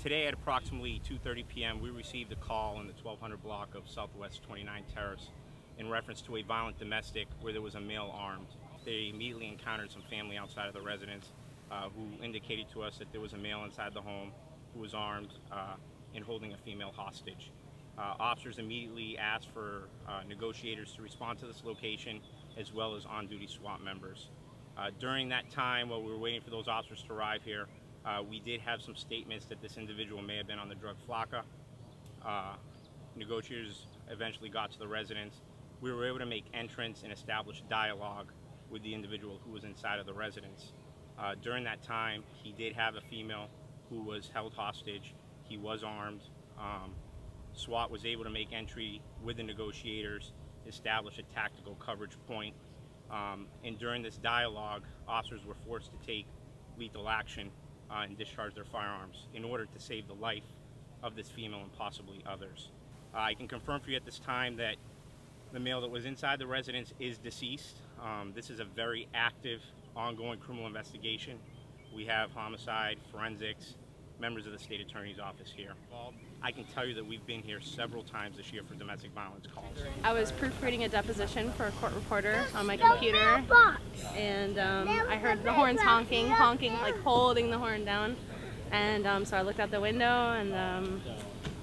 Today at approximately 2:30 p.m. we received a call in the 1200 block of Southwest 29 Terrace in reference to a violent domestic where there was a male armed. They immediately encountered some family outside of the residence who indicated to us that there was a male inside the home who was armed and holding a female hostage. Officers immediately asked for negotiators to respond to this location as well as on-duty SWAT members. During that time, while we were waiting for those officers to arrive here, we did have some statements that this individual may have been on the drug flakka. Negotiators eventually got to the residence. We were able to make entrance and establish dialogue with the individual who was inside of the residence. During that time, he did have a female who was held hostage. He was armed. SWAT was able to make entry with the negotiators, establish a tactical coverage point. And during this dialogue, officers were forced to take lethal action and discharge their firearms in order to save the life of this female and possibly others. I can confirm for you at this time that the male that was inside the residence is deceased. This is a very active, ongoing criminal investigation. We have homicide, forensics, members of the state attorney's office here. I can tell you that we've been here several times this year for domestic violence calls. I was proofreading a deposition for a court reporter on my computer, and I heard the horns honking, like holding the horn down. And so I looked out the window, and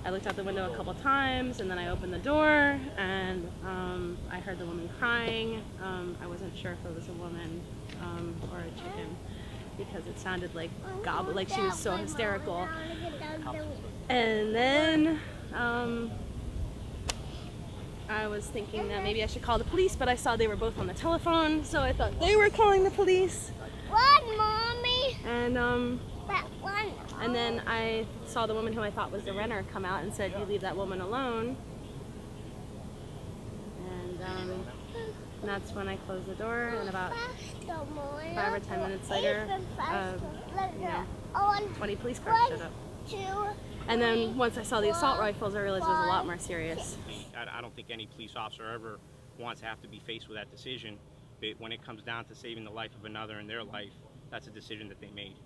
I looked out the window a couple times, and then I opened the door, and I heard the woman crying. I wasn't sure if it was a woman or a chicken, because it sounded like gobble, like she was so hysterical. And then I was thinking that maybe I should call the police, but I saw they were both on the telephone, so I thought they were calling the police. What, Mommy? And then I saw the woman who I thought was the renter come out and said, "You leave that woman alone." And that's when I closed the door, and about 5 or 10 minutes later, 20 police cars showed up. And then once I saw the assault rifles, I realized it was a lot more serious. I don't think any police officer ever wants to have to be faced with that decision, but when it comes down to saving the life of another and their life, that's a decision that they made.